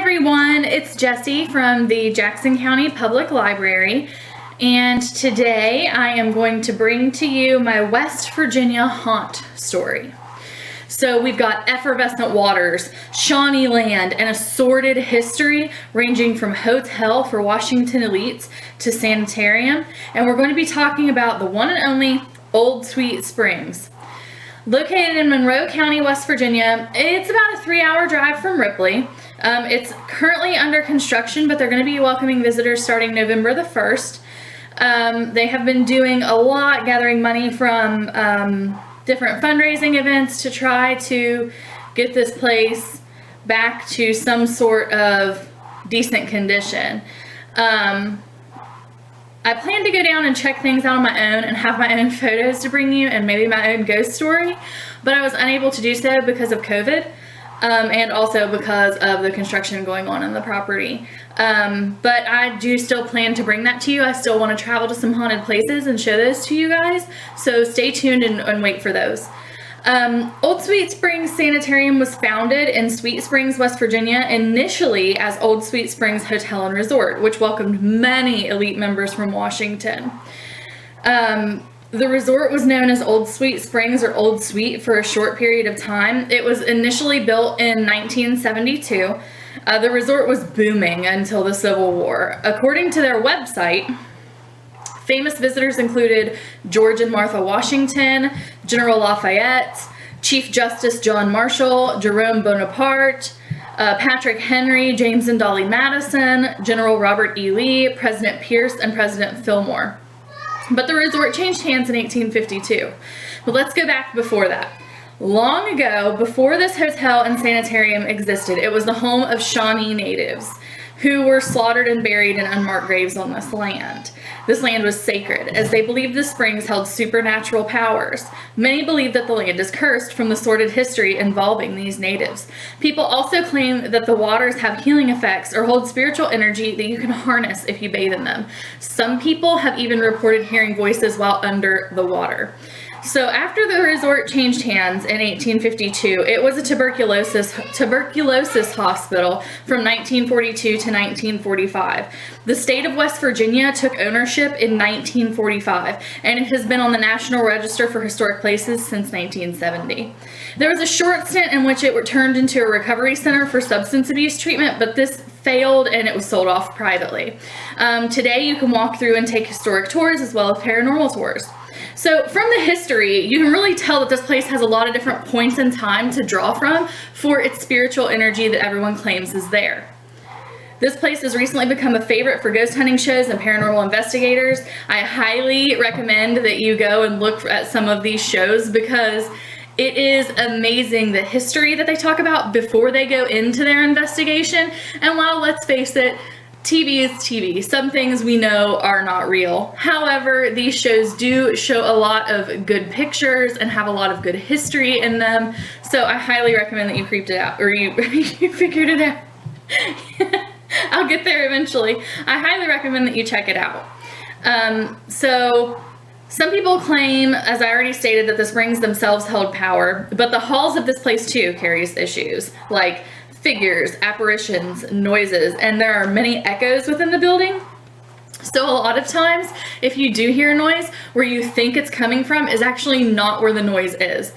everyone, it's Jessie from the Jackson County Public Library, and today I am going to bring to you my West Virginia haunt story. So we've got effervescent waters, Shawnee land, and a sordid history ranging from hotel for Washington elites to sanitarium, and we're going to be talking about the one and only Old Sweet Springs. Located in Monroe County, West Virginia, it's about a 3-hour drive from Ripley. It's currently under construction, but they're going to be welcoming visitors starting November the 1st. They have been doing a lot, gathering money from different fundraising events to try to get this place back to some sort of decent condition. I plan to go down and check things out on my own and have my own photos to bring you and maybe my own ghost story, but I was unable to do so because of COVID and also because of the construction going on in the property. But I do still plan to bring that to you. I still want to travel to some haunted places and show those to you guys, so stay tuned and wait for those. Old Sweet Springs Sanitarium was founded in Sweet Springs, West Virginia, initially as Old Sweet Springs Hotel and Resort, which welcomed many elite members from Washington. The resort was known as Old Sweet Springs or Old Sweet for a short period of time. It was initially built in 1972. The resort was booming until the Civil War. According to their website, famous visitors included George and Martha Washington, General Lafayette, Chief Justice John Marshall, Jerome Bonaparte, Patrick Henry, James and Dolly Madison, General Robert E. Lee, President Pierce, and President Fillmore. But the resort changed hands in 1852. But let's go back before that. Long ago, before this hotel and sanitarium existed, it was the home of Shawnee natives who were slaughtered and buried in unmarked graves on this land. This land was sacred, as they believed the springs held supernatural powers. Many believe that the land is cursed from the sordid history involving these natives. People also claim that the waters have healing effects or hold spiritual energy that you can harness if you bathe in them. Some people have even reported hearing voices while under the water. So after the resort changed hands in 1852, it was a tuberculosis hospital from 1942 to 1945. The state of West Virginia took ownership in 1945, and it has been on the National Register for Historic Places since 1970. There was a short stint in which it turned into a recovery center for substance abuse treatment, but this failed and it was sold off privately. Today you can walk through and take historic tours as well as paranormal tours. So from the history, you can really tell that this place has a lot of different points in time to draw from for its spiritual energy that everyone claims is there. This place has recently become a favorite for ghost hunting shows and paranormal investigators. I highly recommend that you go and look at some of these shows because it is amazing the history that they talk about before they go into their investigation. And while, let's face it, TV is TV. Some things we know are not real. However, these shows do show a lot of good pictures and have a lot of good history in them. So I highly recommend that you creeped it out, or you figured it out. I'll get there eventually. I highly recommend that you check it out. So some people claim, as I already stated, that the springs themselves held power, but the halls of this place too carries issues, like figures, apparitions, noises, and there are many echoes within the building. So a lot of times, if you do hear a noise, where you think it's coming from is actually not where the noise is.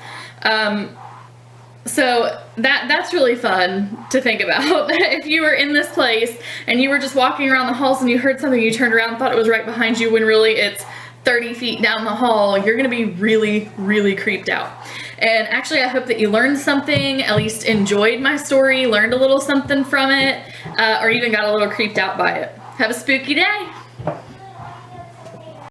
So that's really fun to think about. If you were in this place and you were just walking around the halls and you heard something, you turned around and thought it was right behind you when really it's 30 feet down the hall, you're gonna be really, really creeped out. And actually, I hope that you learned something, at least enjoyed my story, learned a little something from it, or even got a little creeped out by it. Have a spooky day.